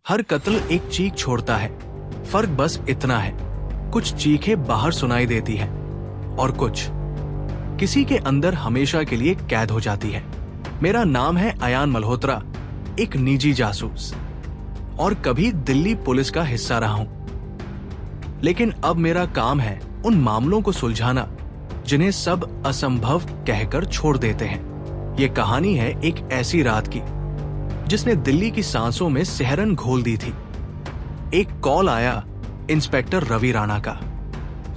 हर कत्ल एक चीख छोड़ता है, फर्क बस इतना है, कुछ चीखें बाहर सुनाई देती है और कुछ किसी के अंदर हमेशा के लिए कैद हो जाती है। मेरा नाम है अयान मल्होत्रा, एक निजी जासूस और कभी दिल्ली पुलिस का हिस्सा रहा हूं। लेकिन अब मेरा काम है उन मामलों को सुलझाना जिन्हें सब असंभव कहकर छोड़ देते हैं। ये कहानी है एक ऐसी रात की जिसने दिल्ली की सांसों में सिहरन घोल दी थी। एक कॉल आया इंस्पेक्टर रवि राणा का।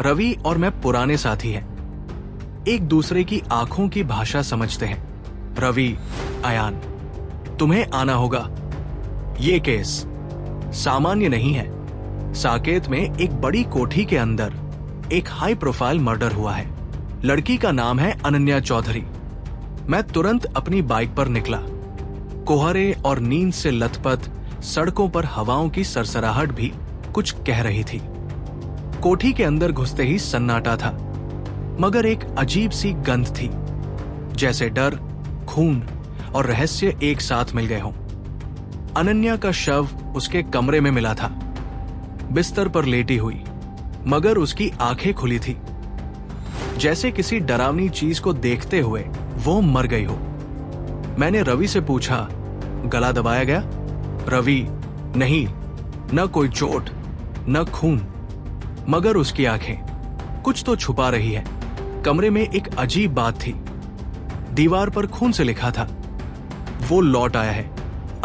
रवि और मैं पुराने साथी हैं, एक दूसरे की आंखों की भाषा समझते हैं। रवि, अयान, तुम्हें आना होगा। ये केस सामान्य नहीं है। साकेत में एक बड़ी कोठी के अंदर एक हाई प्रोफाइल मर्डर हुआ है। लड़की का नाम है अनन्या चौधरी। मैं तुरंत अपनी बाइक पर निकला। कोहरे और नींद से लथपथ सड़कों पर हवाओं की सरसराहट भी कुछ कह रही थी। कोठी के अंदर घुसते ही सन्नाटा था, मगर एक अजीब सी गंध थी, जैसे डर, खून और रहस्य एक साथ मिल गए हों। अनन्या का शव उसके कमरे में मिला था, बिस्तर पर लेटी हुई, मगर उसकी आंखें खुली थी, जैसे किसी डरावनी चीज को देखते हुए वो मर गई हो। मैंने रवि से पूछा, गला दबाया गया? रवि, नहीं, न कोई चोट, न खून, मगर उसकी आंखें कुछ तो छुपा रही है। कमरे में एक अजीब बात थी, दीवार पर खून से लिखा था, वो लौट आया है।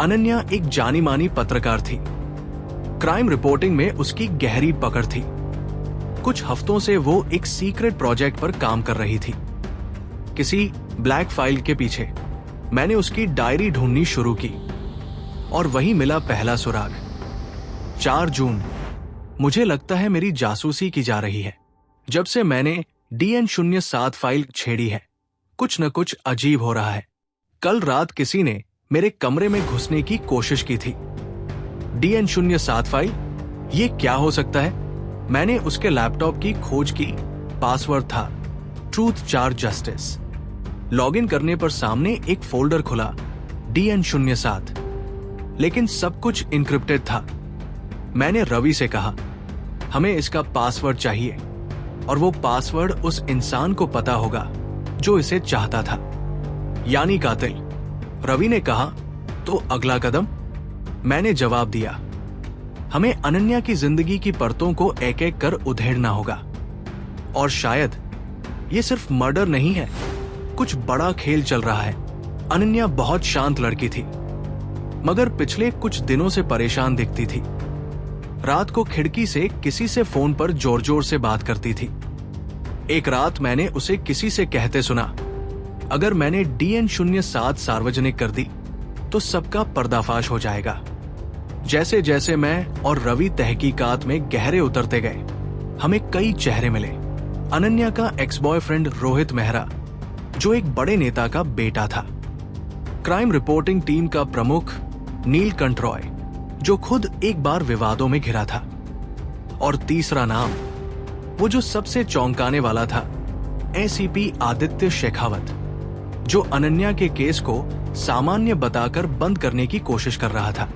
अनन्या एक जानी मानी पत्रकार थी। क्राइम रिपोर्टिंग में उसकी गहरी पकड़ थी। कुछ हफ्तों से वो एक सीक्रेट प्रोजेक्ट पर काम कर रही थी, किसी ब्लैक फाइल के पीछे। मैंने उसकी डायरी ढूंढनी शुरू की और वही मिला पहला सुराग। 4 जून। मुझे लगता है मेरी जासूसी की जा रही है। जब से मैंने DN07 फाइल छेड़ी है, कुछ न कुछ अजीब हो रहा है। कल रात किसी ने मेरे कमरे में घुसने की कोशिश की थी। DN07 फाइल, ये क्या हो सकता है? मैंने उसके लैपटॉप की खोज की। पासवर्ड था ट्रूथ चार जस्टिस। लॉगिन करने पर सामने एक फोल्डर खुला, DN07, लेकिन सब कुछ इनक्रिप्टेड था। मैंने रवि से कहा, हमें इसका पासवर्ड चाहिए और वो पासवर्ड उस इंसान को पता होगा जो इसे चाहता था, यानी कातिल। रवि ने कहा, तो अगला कदम? मैंने जवाब दिया, हमें अनन्या की जिंदगी की परतों को एक एक कर उधेड़ना होगा। और शायद ये सिर्फ मर्डर नहीं है, कुछ बड़ा खेल चल रहा है। अनन्या बहुत शांत लड़की थी, मगर पिछले कुछ दिनों से परेशान दिखती थी। रात को खिड़की से किसी से फोन पर जोर जोर से बात करती थी। एक रात मैंने उसे किसी से कहते सुना, अगर मैंने DN07 सार्वजनिक कर दी तो सबका पर्दाफाश हो जाएगा। जैसे जैसे मैं और रवि तहकीकात में गहरे उतरते गए, हमें कई चेहरे मिले। अनन्या का एक्स बॉयफ्रेंड रोहित मेहरा, जो एक बड़े नेता का बेटा था। क्राइम रिपोर्टिंग टीम का प्रमुख नीलकंठ रॉय, जो खुद एक बार विवादों में घिरा था। और तीसरा नाम, वो जो सबसे चौंकाने वाला था, ACP आदित्य शेखावत, जो अनन्या के केस को सामान्य बताकर बंद करने की कोशिश कर रहा था।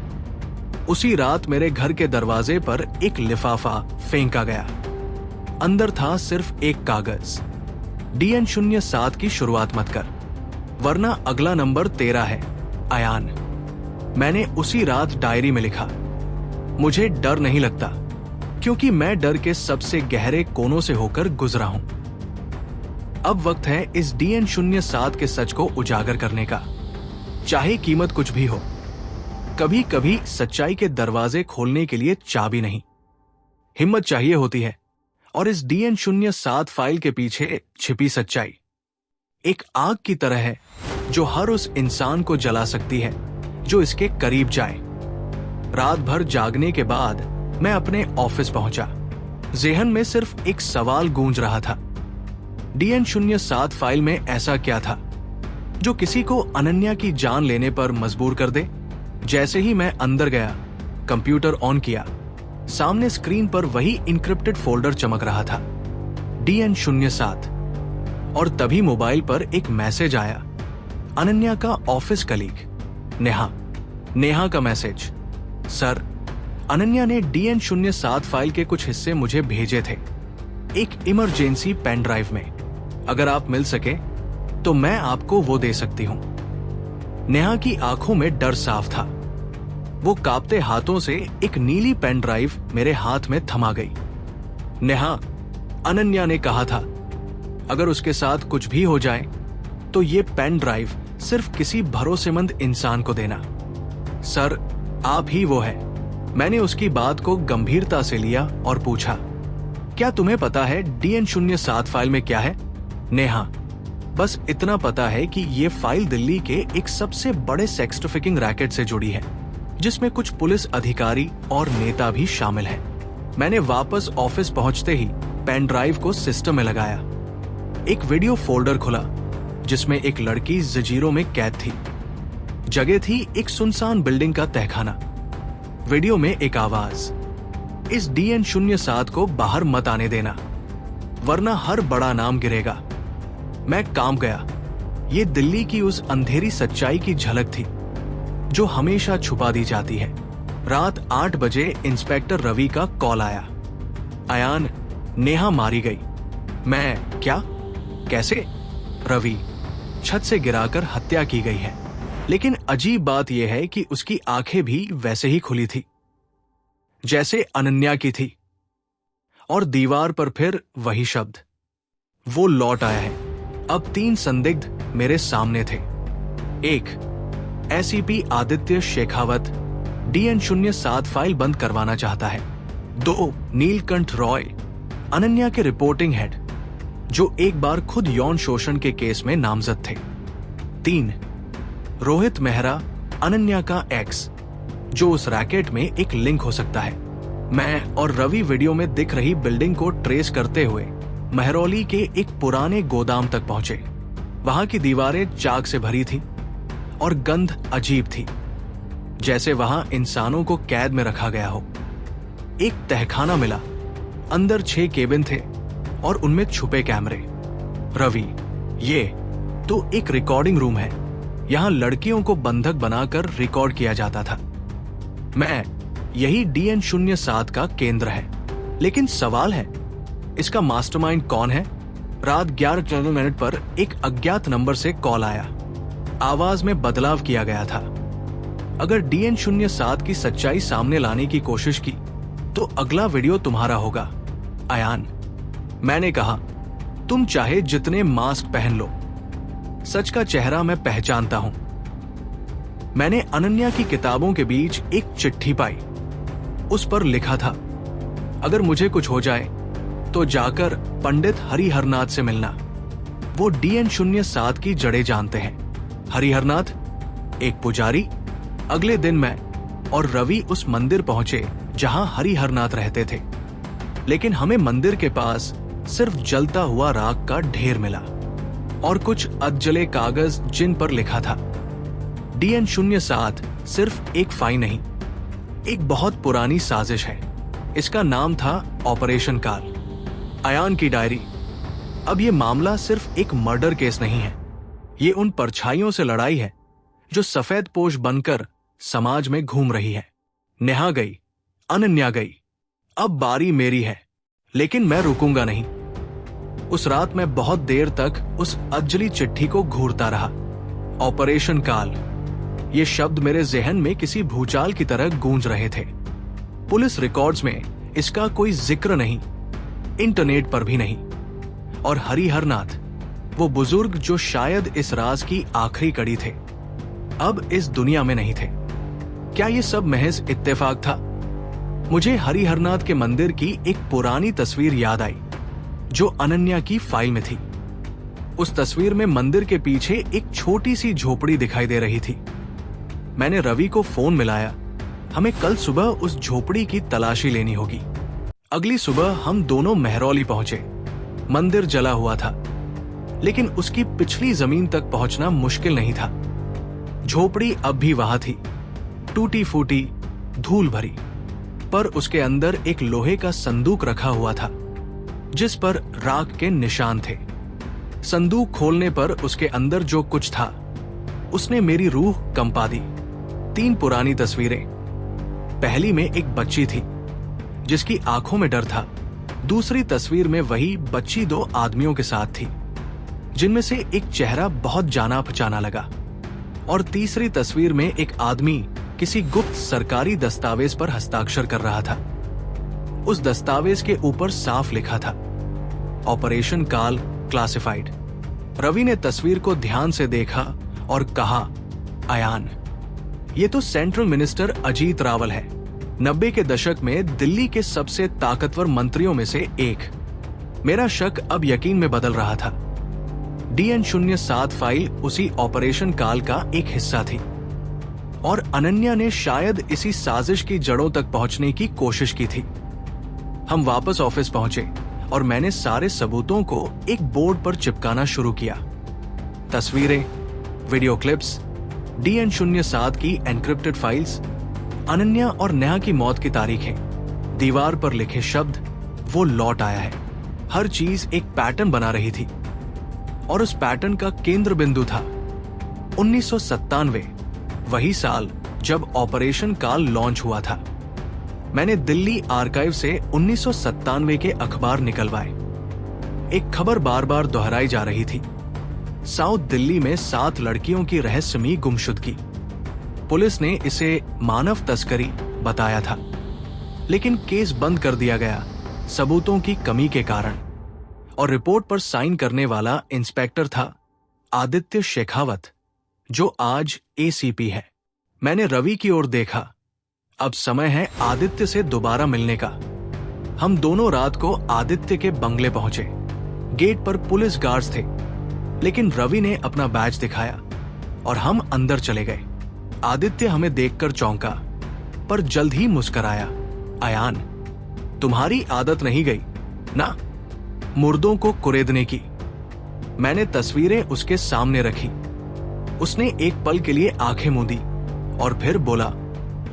उसी रात मेरे घर के दरवाजे पर एक लिफाफा फेंका गया। अंदर था सिर्फ एक कागज, DN07 की शुरुआत मत कर, वरना अगला नंबर तेरा है, अयान। मैंने उसी रात डायरी में लिखा, मुझे डर नहीं लगता, क्योंकि मैं डर के सबसे गहरे कोनों से होकर गुजरा हूं। अब वक्त है इस DN07 के सच को उजागर करने का, चाहे कीमत कुछ भी हो। कभी कभी सच्चाई के दरवाजे खोलने के लिए चाबी नहीं, हिम्मत चाहिए होती है। और इस DN07 फाइल के पीछे छिपी सच्चाई एक आग की तरह है, जो हर उस इंसान को जला सकती है जो इसके करीब जाए। रात भर जागने के बाद मैं अपने ऑफिस पहुंचा। जेहन में सिर्फ एक सवाल गूंज रहा था, DN07 फाइल में ऐसा क्या था जो किसी को अनन्या की जान लेने पर मजबूर कर दे। जैसे ही मैं अंदर गया, कंप्यूटर ऑन किया, सामने स्क्रीन पर वही इनक्रिप्टेड फोल्डर चमक रहा था, DN07। और तभी मोबाइल पर एक मैसेज आया, अनन्या का ऑफिस कलीग नेहा का मैसेज, सर अनन्या ने DN07 फाइल के कुछ हिस्से मुझे भेजे थे, एक इमरजेंसी पेन ड्राइव में। अगर आप मिल सके तो मैं आपको वो दे सकती हूं। नेहा की आंखों में डर साफ था। वो कांपते हाथों से एक नीली पेन ड्राइव मेरे हाथ में थमा गई। नेहा, अनन्या ने कहा था, अगर उसके साथ कुछ भी हो जाए तो ये पेन ड्राइव सिर्फ किसी भरोसेमंद इंसान को देना। सर, आप ही वो है। मैंने उसकी बात को गंभीरता से लिया और पूछा, क्या तुम्हें पता है DN07 फाइल में क्या है? नेहा, बस इतना पता है कि ये फाइल दिल्ली के एक सबसे बड़े सेक्स ट्रैफिकिंग रैकेट से जुड़ी है, जिसमें कुछ पुलिस अधिकारी और नेता भी शामिल हैं। मैंने वापस ऑफिस पहुंचते ही पेन ड्राइव को सिस्टम में लगाया। एक वीडियो फोल्डर खुला जिसमें एक लड़की जंजीरों में कैद थी। जगह थी एक सुनसान बिल्डिंग का तहखाना। वीडियो में एक आवाज, इस DN07 को बाहर मत आने देना, वरना हर बड़ा नाम गिरेगा। मैं काम गया। ये दिल्ली की उस अंधेरी सच्चाई की झलक थी जो हमेशा छुपा दी जाती है। रात 8 बजे इंस्पेक्टर रवि का कॉल आया। अयान, नेहा मारी गई। मैं, क्या? कैसे? रवि, छत से गिराकर हत्या की गई है। लेकिन अजीब बात यह है कि उसकी आंखें भी वैसे ही खुली थी जैसे अनन्या की थी। और दीवार पर फिर वही शब्द। वो लौट आया है। अब 3 संदिग्ध मेरे सामने थे। 1, SCP Aditya Shekhawat DN07 file बंद करवाना चाहता है। 2, नीलकंठ रॉय, अनन्या के रिपोर्टिंग हेड, जो एक बार खुद यौन शोषण के केस में नामजद थे। 3, रोहित मेहरा, अनन्या का एक्स, जो उस रैकेट में एक लिंक हो सकता है। मैं और रवि वीडियो में दिख रही बिल्डिंग को ट्रेस करते हुए महरौली के एक पुराने गोदाम तक पहुंचे। वहां की दीवारें चाक से भरी थी और गंध अजीब थी, जैसे वहां इंसानों को कैद में रखा गया हो। एक तहखाना मिला। अंदर 6 केबिन थे और उनमें छुपे कैमरे। रवि, ये तो एक रिकॉर्डिंग रूम है। यहां लड़कियों को बंधक बनाकर रिकॉर्ड किया जाता था। मैं, यही DN07 का केंद्र है। लेकिन सवाल है, इसका मास्टरमाइंड कौन है? रात 11:14 पर एक अज्ञात नंबर से कॉल आया। आवाज में बदलाव किया गया था। अगर DN07 की सच्चाई सामने लाने की कोशिश की तो अगला वीडियो तुम्हारा होगा, अयान। मैंने कहा, तुम चाहे जितने मास्क पहन लो, सच का चेहरा मैं पहचानता हूं। मैंने अनन्या की किताबों के बीच एक चिट्ठी पाई। उस पर लिखा था, अगर मुझे कुछ हो जाए तो जाकर पंडित हरिहरनाथ से मिलना। वो DN07 की जड़ें जानते हैं। हरिहरनाथ, एक पुजारी। अगले दिन मैं और रवि उस मंदिर पहुंचे जहां हरिहरनाथ रहते थे। लेकिन हमें मंदिर के पास सिर्फ जलता हुआ राख का ढेर मिला और कुछ अधजले कागज जिन पर लिखा था, DN07 सिर्फ एक फाइल नहीं, एक बहुत पुरानी साजिश है। इसका नाम था ऑपरेशन काल। अयान की डायरी। अब ये मामला सिर्फ एक मर्डर केस नहीं है। ये उन परछाइयों से लड़ाई है जो सफेद पोश बनकर समाज में घूम रही है। नेहा गई, अनन्या गई, अब बारी मेरी है। लेकिन मैं रुकूंगा नहीं। उस रात मैं बहुत देर तक उस अजली चिट्ठी को घूरता रहा। ऑपरेशन काल, ये शब्द मेरे जहन में किसी भूचाल की तरह गूंज रहे थे। पुलिस रिकॉर्ड्स में इसका कोई जिक्र नहीं, इंटरनेट पर भी नहीं। और हरिहरनाथ, वो बुजुर्ग जो शायद इस राज की आखिरी कड़ी थे, अब इस दुनिया में नहीं थे। क्या ये सब महज इत्तेफाक था? मुझे हरिहरनाथ के मंदिर की एक पुरानी तस्वीर याद आई जो अनन्या की फाइल में थी। उस तस्वीर में मंदिर के पीछे एक छोटी सी झोपड़ी दिखाई दे रही थी। मैंने रवि को फोन मिलाया। हमें कल सुबह उस झोपड़ी की तलाशी लेनी होगी। अगली सुबह हम दोनों महरौली पहुंचे। मंदिर जला हुआ था, लेकिन उसकी पिछली जमीन तक पहुंचना मुश्किल नहीं था। झोपड़ी अब भी वहां थी, टूटी फूटी, धूल भरी, पर उसके अंदर एक लोहे का संदूक रखा हुआ था जिस पर राख के निशान थे। संदूक खोलने पर उसके अंदर जो कुछ था उसने मेरी रूह कंपा दी। 3 पुरानी तस्वीरें, पहली में एक बच्ची थी जिसकी आंखों में डर था। दूसरी तस्वीर में वही बच्ची 2 आदमियों के साथ थी जिनमें से एक चेहरा बहुत जाना पहचाना लगा, और तीसरी तस्वीर में एक आदमी किसी गुप्त सरकारी दस्तावेज पर हस्ताक्षर कर रहा था। उस दस्तावेज के ऊपर साफ लिखा था, ऑपरेशन काल क्लासिफाइड। रवि ने तस्वीर को ध्यान से देखा और कहा, अयान, ये तो सेंट्रल मिनिस्टर अजीत रावल है, 90 के दशक में दिल्ली के सबसे ताकतवर मंत्रियों में से एक। मेरा शक अब यकीन में बदल रहा था। DN07 फाइल उसी ऑपरेशन काल का एक हिस्सा थी और अनन्या ने शायद इसी साजिश की जड़ों तक पहुंचने की कोशिश की थी। हम वापस ऑफिस पहुंचे और मैंने सारे सबूतों को एक बोर्ड पर चिपकाना शुरू किया। तस्वीरें, वीडियो क्लिप्स, DN07 की एन्क्रिप्टेड फाइल्स, अनन्या और नेहा की मौत की तारीखें, दीवार पर लिखे शब्द, वो लौट आया है। हर चीज एक पैटर्न बना रही थी और उस पैटर्न का केंद्र बिंदु था 1997, वही साल जब ऑपरेशन काल लॉन्च हुआ था। मैंने दिल्ली आर्काइव से 1997 के अखबार निकलवाए। एक खबर बार बार दोहराई जा रही थी, साउथ दिल्ली में 7 लड़कियों की रहस्यमयी गुमशुदगी। पुलिस ने इसे मानव तस्करी बताया था, लेकिन केस बंद कर दिया गया सबूतों की कमी के कारण। और रिपोर्ट पर साइन करने वाला इंस्पेक्टर था आदित्य शेखावत, जो आज ACP है। मैंने रवि की ओर देखा। अब समय है आदित्य से दोबारा मिलने का। हम दोनों रात को आदित्य के बंगले पहुंचे। गेट पर पुलिस गार्ड्स थे, लेकिन रवि ने अपना बैज दिखाया और हम अंदर चले गए। आदित्य हमें देखकर चौंका, पर जल्द ही मुस्कुराया। अयान, तुम्हारी आदत नहीं गई ना मुर्दों को कुरेदने की। मैंने तस्वीरें उसके सामने रखी। उसने एक पल के लिए आंखें मूंदी और फिर बोला,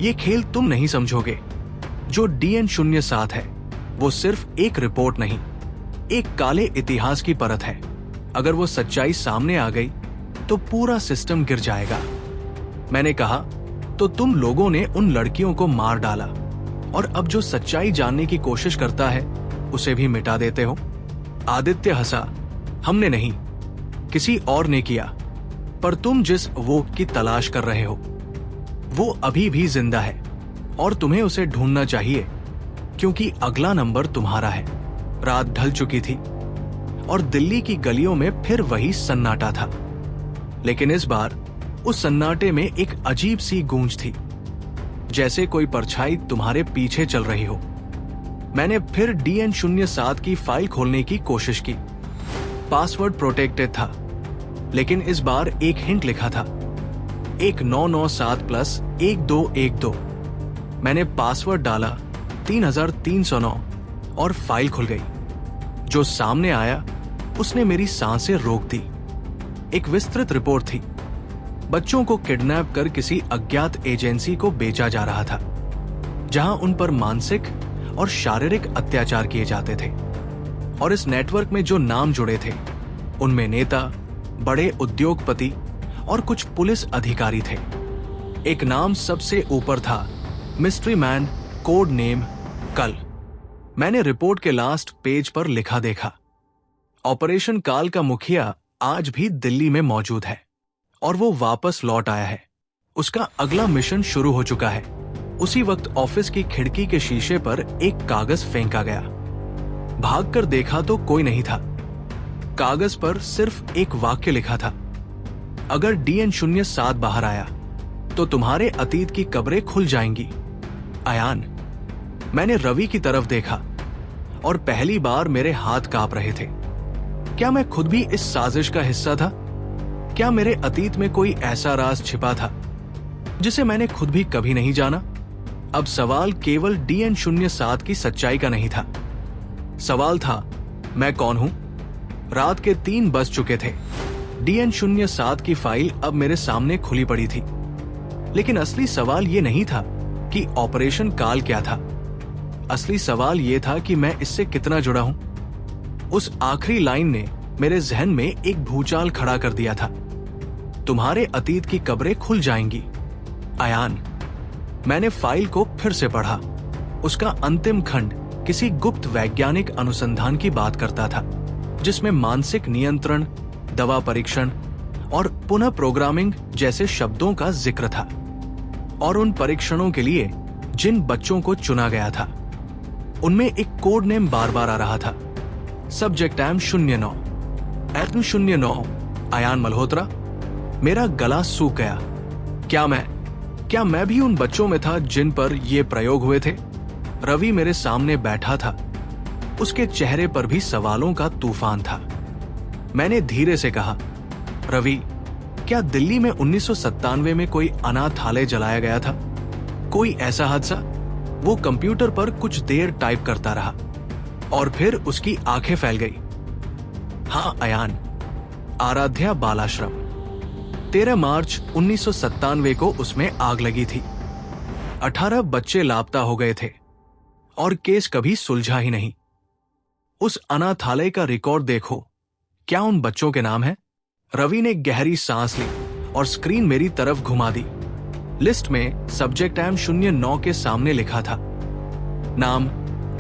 ये खेल तुम नहीं समझोगे। जो DN07 है वो सिर्फ एक रिपोर्ट नहीं, एक काले इतिहास की परत है। अगर वो सच्चाई सामने आ गई तो पूरा सिस्टम गिर जाएगा। मैंने कहा, तो तुम लोगों ने उन लड़कियों को मार डाला और अब जो सच्चाई जानने की कोशिश करता है उसे भी मिटा देते हो। आदित्य हंसा, हमने नहीं, किसी और ने किया। पर तुम जिस वो की तलाश कर रहे हो वो अभी भी जिंदा है और तुम्हें उसे ढूंढना चाहिए, क्योंकि अगला नंबर तुम्हारा है। रात ढल चुकी थी और दिल्ली की गलियों में फिर वही सन्नाटा था, लेकिन इस बार उस सन्नाटे में एक अजीब सी गूंज थी, जैसे कोई परछाई तुम्हारे पीछे चल रही हो। मैंने फिर DN07 की फाइल खोलने की कोशिश की। पासवर्ड प्रोटेक्टेड था, लेकिन इस बार एक हिंट लिखा था, 1997+1212। मैंने पासवर्ड डाला 3309 और फाइल खुल गई। जो सामने आया उसने मेरी सांसें रोक दी। एक विस्तृत रिपोर्ट थी। बच्चों को किडनैप कर किसी अज्ञात एजेंसी को बेचा जा रहा था, जहां उन पर मानसिक और शारीरिक अत्याचार किए जाते थे। और इस नेटवर्क में जो नाम जुड़े थे उनमें नेता, बड़े उद्योगपति और कुछ पुलिस अधिकारी थे। एक नाम सबसे ऊपर था, मिस्ट्री मैन, कोड नेम कल। मैंने रिपोर्ट के लास्ट पेज पर लिखा देखा, ऑपरेशन काल का मुखिया आज भी दिल्ली में मौजूद है और वो वापस लौट आया है। उसका अगला मिशन शुरू हो चुका है। उसी वक्त ऑफिस की खिड़की के शीशे पर एक कागज फेंका गया। भागकर देखा तो कोई नहीं था। कागज पर सिर्फ एक वाक्य लिखा था, अगर DN07 बाहर आया तो तुम्हारे अतीत की कब्रें खुल जाएंगी। अयान, मैंने रवि की तरफ देखा और पहली बार मेरे हाथ कांप रहे थे। क्या मैं खुद भी इस साजिश का हिस्सा था? क्या मेरे अतीत में कोई ऐसा राज छिपा था जिसे मैंने खुद भी कभी नहीं जाना? अब सवाल केवल DN07 की सच्चाई का नहीं था। सवाल था, मैं कौन हूं? रात के 3 बज चुके थे। DN07 की फाइल अब मेरे सामने खुली पड़ी थी, लेकिन असली सवाल ये नहीं था कि ऑपरेशन काल क्या था। असली सवाल ये था कि मैं इससे कितना जुड़ा हूं। उस आखिरी लाइन ने मेरे जहन में एक भूचाल खड़ा कर दिया था। तुम्हारे अतीत की कब्रें खुल जाएंगी। अयान, मैंने फाइल को फिर से पढ़ा। उसका अंतिम खंड किसी गुप्त वैज्ञानिक अनुसंधान की बात करता था, जिसमें मानसिक नियंत्रण, दवा परीक्षण और पुनः प्रोग्रामिंग जैसे शब्दों का जिक्र था। और उन परीक्षणों के लिए जिन बच्चों को चुना गया था, उनमें एक कोड नेम बार बार आ रहा था। Subject M 09, M 09, Ayaan Malhotra. मेरा गला सूख गया। क्या मैं भी उन बच्चों में था जिन पर ये प्रयोग हुए थे? रवि मेरे सामने बैठा था। उसके चेहरे पर भी सवालों का तूफान था। मैंने धीरे से कहा, रवि, क्या दिल्ली में 1997 में कोई अनाथालय जलाया गया था? कोई ऐसा हादसा? वो कंप्यूटर पर कुछ देर टाइप करता रहा और फिर उसकी आंखें फैल गई। हाँ अयान, आराध्या बालाश्रम। 13 मार्च 1997 को उसमें आग लगी थी। 18 बच्चे लापता हो गए थे और केस कभी सुलझा ही नहीं। उस अनाथालय का रिकॉर्ड देखो, क्या उन बच्चों के नाम हैं? रवि ने गहरी सांस ली और स्क्रीन मेरी तरफ घुमा दी। लिस्ट में सब्जेक्ट एम 09 के सामने लिखा था। नाम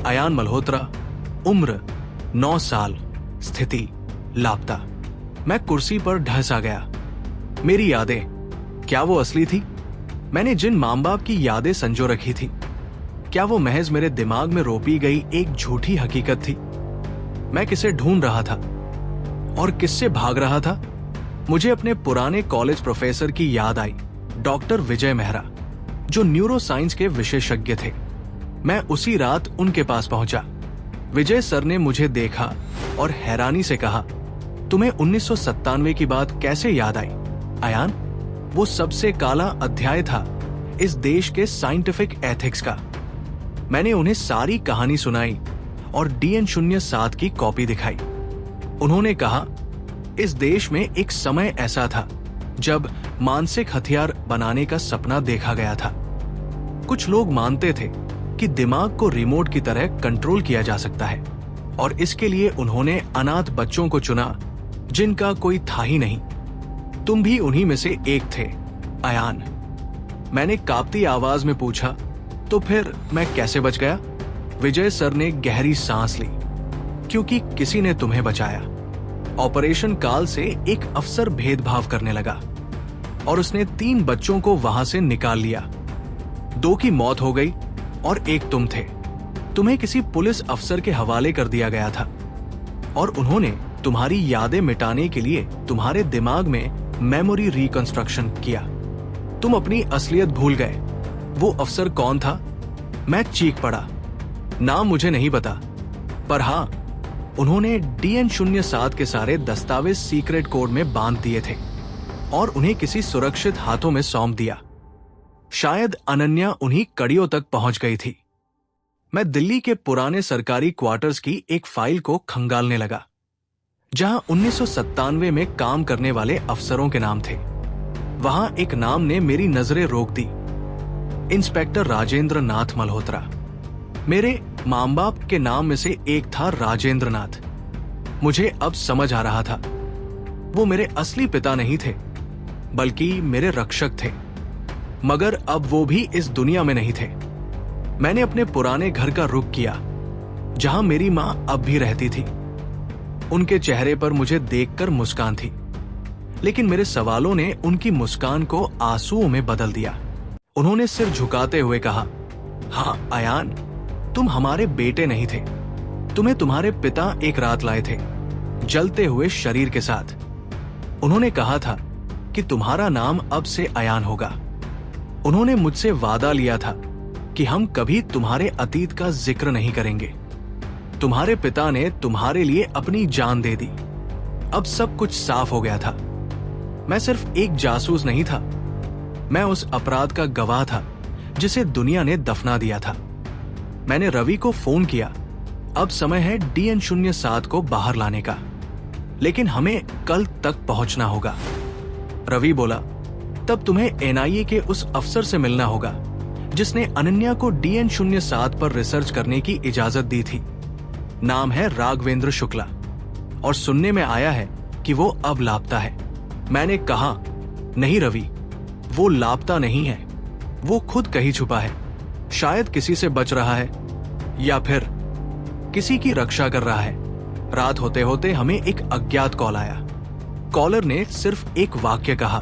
अयान मल्होत्रा, उम्र 9 साल, स्थिति लापता। मैं कुर्सी पर ढसा गया। मेरी यादें, क्या वो असली थी? मैंने जिन मां बाप की यादें संजो रखी थी, क्या वो महज मेरे दिमाग में रोपी गई एक झूठी हकीकत थी? मैं किसे ढूंढ रहा था और किससे भाग रहा था? मुझे अपने पुराने कॉलेज प्रोफेसर की याद आई, डॉक्टर विजय मेहरा, जो न्यूरो साइंस के विशेषज्ञ थे। मैं उसी रात उनके पास पहुंचा। विजय सर ने मुझे देखा और हैरानी से कहा, तुम्हें 1997 की बात कैसे याद आई अयान? वो सबसे काला अध्याय था इस देश के साइंटिफिक एथिक्स का। मैंने उन्हें सारी कहानी सुनाई और DN 07 की कॉपी दिखाई। उन्होंने कहा, इस देश में एक समय ऐसा था जब मानसिक हथियार बनाने का सपना देखा गया था। कुछ लोग मानते थे कि दिमाग को रिमोट की तरह कंट्रोल किया जा सकता है और इसके लिए उन्होंने अनाथ बच्चों को चुना जिनका कोई था ही नहीं। तुम भी उन्हीं में से एक थे अयान। मैंने कांपती आवाज में पूछा, तो फिर मैं कैसे बच गया? विजय सर ने गहरी सांस ली, क्योंकि किसी ने तुम्हें बचाया। ऑपरेशन काल से एक अफसर भेदभाव करने लगा और उसने 3 बच्चों को वहां से निकाल लिया। 2 की मौत हो गई और एक तुम थे। तुम्हें किसी पुलिस अफसर के हवाले कर दिया गया था और उन्होंने तुम्हारी यादें मिटाने के लिए तुम्हारे दिमाग में मेमोरी रिकंस्ट्रक्शन किया। तुम अपनी असलियत भूल गए। वो अफसर कौन था? मैं चीख पड़ा। नाम मुझे नहीं पता, पर हाँ, उन्होंने DN 07 के सारे दस्तावेज सीक्रेट कोड में बांध दिए थे और उन्हें किसी सुरक्षित हाथों में सौंप दिया। शायद अनन्या उन्हीं कड़ियों तक पहुंच गई थी। मैं दिल्ली के पुराने सरकारी क्वार्टर्स की एक फाइल को खंगालने लगा, जहां 1997 में काम करने वाले अफसरों के नाम थे। वहां एक नाम ने मेरी नजरें रोक दी, इंस्पेक्टर राजेंद्र नाथ मल्होत्रा। मेरे मां बाप के नाम में से एक था राजेंद्र नाथ। मुझे अब समझ आ रहा था, वो मेरे असली पिता नहीं थे, बल्कि मेरे रक्षक थे। मगर अब वो भी इस दुनिया में नहीं थे। मैंने अपने पुराने घर का रुख किया, जहां मेरी मां अब भी रहती थी। उनके चेहरे पर मुझे देखकर मुस्कान थी, लेकिन मेरे सवालों ने उनकी मुस्कान को आंसुओं में बदल दिया। उन्होंने सिर झुकाते हुए कहा, हाँ अयान, तुम हमारे बेटे नहीं थे। तुम्हें तुम्हारे पिता एक रात लाए थे, जलते हुए शरीर के साथ। उन्होंने कहा था कि तुम्हारा नाम अब से अयान होगा। उन्होंने मुझसे वादा लिया था कि हम कभी तुम्हारे अतीत का जिक्र नहीं करेंगे। तुम्हारे पिता ने तुम्हारे लिए अपनी जान दे दी। अब सब कुछ साफ हो गया था। मैं सिर्फ एक जासूस नहीं था, मैं उस अपराध का गवाह था जिसे दुनिया ने दफना दिया था। मैंने रवि को फोन किया, अब समय है DN 07 को बाहर लाने का, लेकिन हमें कल तक पहुंचना होगा। रवि बोला, तब तुम्हें NIA के उस अफसर से मिलना होगा जिसने अनन्या को DN 07 पर रिसर्च करने की इजाजत दी थी। नाम है राघवेंद्र शुक्ला और सुनने में आया है कि वो अब लापता है। मैंने कहा, नहीं रवि, वो लापता नहीं है, वो खुद कहीं छुपा है, शायद किसी से बच रहा है या फिर किसी की रक्षा कर रहा है। रात होते होते हमें एक अज्ञात कॉल आया। कॉलर ने सिर्फ एक वाक्य कहा,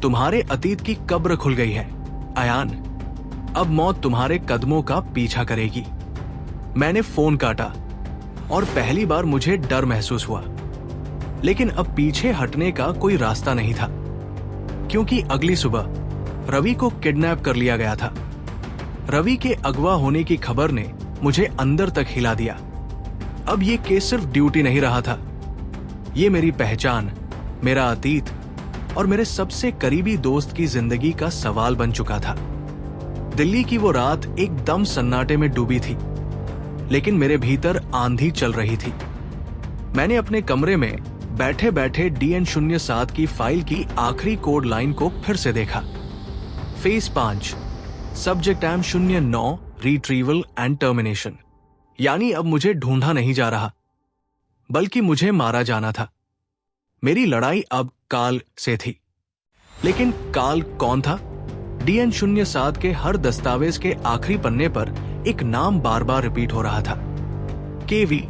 तुम्हारे अतीत की कब्र खुल गई है अयान, अब मौत तुम्हारे कदमों का पीछा करेगी। मैंने फोन काटा और पहली बार मुझे डर महसूस हुआ, लेकिन अब पीछे हटने का कोई रास्ता नहीं था, क्योंकि अगली सुबह रवि को किडनैप कर लिया गया था। रवि के अगवा होने की खबर ने मुझे अंदर तक हिला दिया। अब ये केस सिर्फ ड्यूटी नहीं रहा था, ये मेरी पहचान, मेरा अतीत और मेरे सबसे करीबी दोस्त की जिंदगी का सवाल बन चुका था। दिल्ली की वो रात एकदम सन्नाटे में डूबी थी, लेकिन मेरे भीतर आंधी चल रही थी। मैंने अपने कमरे में बैठे बैठे DN07 की फाइल की आखिरी कोड लाइन को फिर से देखा। Phase 5, subject M 09, retrieval and termination. यानी अब मुझे ढूंढा नहीं जा रहा, बल्कि मुझे मारा जाना था। मेरी लड़ाई अब काल से थी, लेकिन काल कौन था? DN07 के हर दस्तावेज के आखिरी पन्ने पर एक नाम बार बार रिपीट हो रहा था, KV,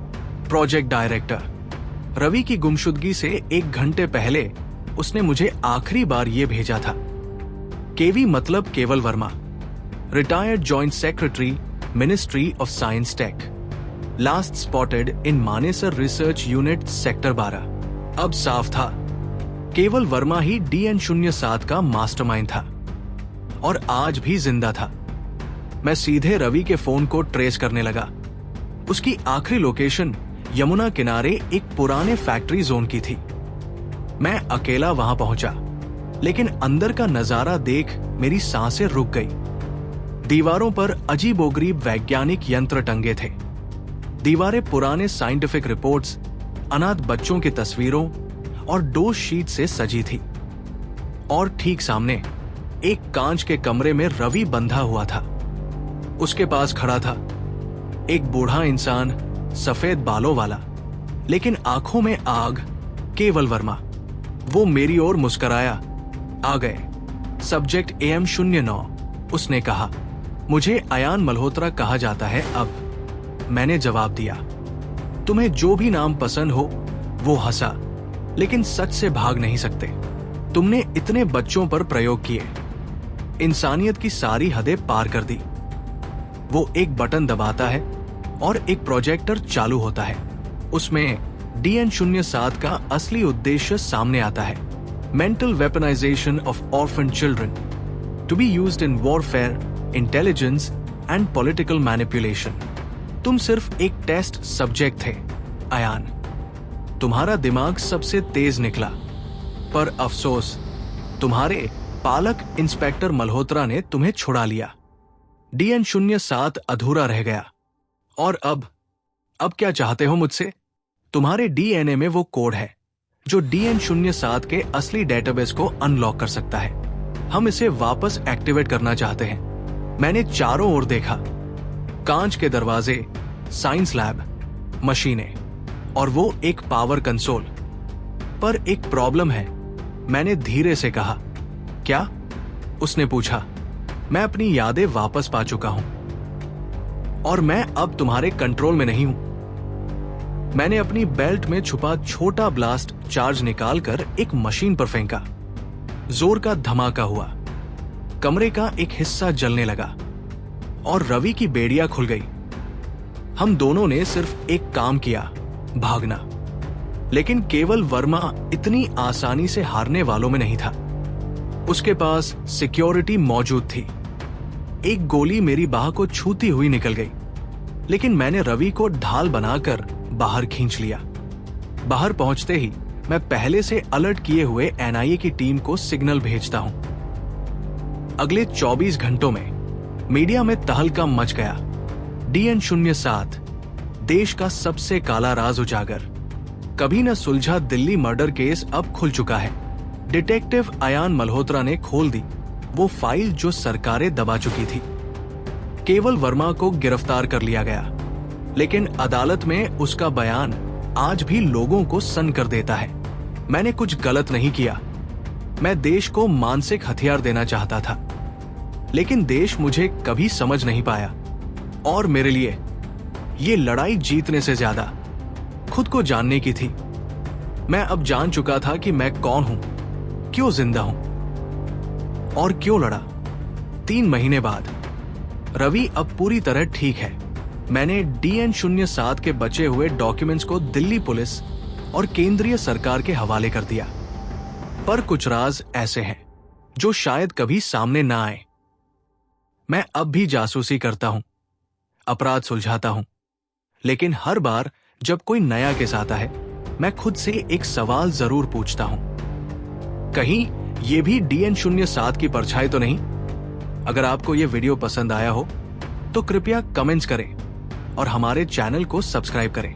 प्रोजेक्ट डायरेक्टर। रवि की गुमशुदगी से 1 घंटे पहले उसने मुझे आखिरी बार यह भेजा था। KV मतलब केवल Verma, retired joint secretary, ministry of science tech, last spotted in Manesar research unit, sector 12। अब साफ था, केवल वर्मा ही DN07 का मास्टरमाइंड था और आज भी जिंदा था। मैं सीधे रवि के फोन को ट्रेस करने लगा। उसकी आखिरी लोकेशन यमुना किनारे एक पुराने फैक्ट्री जोन की थी। मैं अकेला वहां पहुंचा, लेकिन अंदर का नजारा देख मेरी सांसें रुक गई। दीवारों पर अजीबोगरीब वैज्ञानिक यंत्र टंगे थे। दीवारें पुराने साइंटिफिक रिपोर्ट्स, अनाथ बच्चों की तस्वीरों और डोज शीट से सजी थी। और ठीक सामने एक कांच के कमरे में रवि बंधा हुआ था। उसके पास खड़ा था एक बूढ़ा इंसान, सफेद बालों वाला, लेकिन आंखों में आग, केवल वर्मा। वो मेरी ओर मुस्कुराया। आ गए, सब्जेक्ट AM 09, उसने कहा। मुझे अयान मल्होत्रा कहा जाता है अब। मैंने जवाब दिया। तुम्हें जो भी नाम पसंद हो। वो हंसा, लेकिन सच से भाग नहीं सकते। तुमने इतने बच्चों पर प्रयोग किए, इंसानियत की सारी हदें पार कर दी। वो एक बटन दबाता है और एक प्रोजेक्टर चालू होता है। उसमें DN07 का असली उद्देश्य सामने आता है, mental weaponization of orphan children to be used in warfare, intelligence and political manipulation. तुम सिर्फ एक टेस्ट सब्जेक्ट थे अयान। तुम्हारा दिमाग सबसे तेज निकला, पर अफसोस तुम्हारे पालक इंस्पेक्टर मल्होत्रा ने तुम्हें छुड़ा लिया। DN07 अधूरा रह गया। और अब क्या चाहते हो मुझसे? तुम्हारे DNA में वो कोड है जो DN07 के असली डेटाबेस को अनलॉक कर सकता है। हम इसे वापस एक्टिवेट करना चाहते हैं। मैंने चारों ओर देखा, कांच के दरवाजे, साइंस लैब, मशीनें और वो एक पावर कंसोल। पर एक प्रॉब्लम है, मैंने धीरे से कहा। क्या? उसने पूछा। मैं अपनी यादें वापस पा चुका हूं और मैं अब तुम्हारे कंट्रोल में नहीं हूं। मैंने अपनी बेल्ट में छुपा छोटा ब्लास्ट चार्ज निकालकर एक मशीन पर फेंका। जोर का धमाका हुआ, कमरे का एक हिस्सा जलने लगा और रवि की बेड़ियां खुल गई। हम दोनों ने सिर्फ एक काम किया, भागना। लेकिन केवल वर्मा इतनी आसानी से हारने वालों में नहीं था। उसके पास सिक्योरिटी मौजूद थी। एक गोली मेरी बाह को छूती हुई निकल गई, लेकिन मैंने रवि को ढाल बनाकर बाहर खींच लिया। बाहर पहुंचते ही मैं पहले से अलर्ट किए हुए NIA की टीम को सिग्नल भेजता हूं। अगले 24 घंटों में मीडिया में तहलका मच गया। DN07, देश का सबसे काला राज उजागर। कभी न सुलझा दिल्ली मर्डर केस अब खुल चुका है। डिटेक्टिव अयान मल्होत्रा ने खोल दी वो फाइल जो सरकारें दबा चुकी थी। केवल वर्मा को गिरफ्तार कर लिया गया, लेकिन अदालत में उसका बयान आज भी लोगों को सन्न कर देता है। मैंने कुछ गलत नहीं किया। मैं देश को मानसिक हथियार देना चाहता था। लेकिन देश मुझे कभी समझ नहीं पाया। और मेरे लिए ये लड़ाई जीतने से ज्यादा खुद को जानने की थी। मैं अब जान चुका था कि मैं कौन हूं, क्यों जिंदा हूं और क्यों लड़ा। 3 महीने बाद रवि अब पूरी तरह ठीक है। मैंने DN07 के बचे हुए डॉक्यूमेंट्स को दिल्ली पुलिस और केंद्रीय सरकार के हवाले कर दिया। पर कुछ राज ऐसे हैं जो शायद कभी सामने ना आए। मैं अब भी जासूसी करता हूं, अपराध सुलझाता हूं, लेकिन हर बार जब कोई नया केस आता है, मैं खुद से एक सवाल जरूर पूछता हूं, कहीं ये भी DN07 की परछाई तो नहीं। अगर आपको ये वीडियो पसंद आया हो तो कृपया कमेंट्स करें और हमारे चैनल को सब्सक्राइब करें।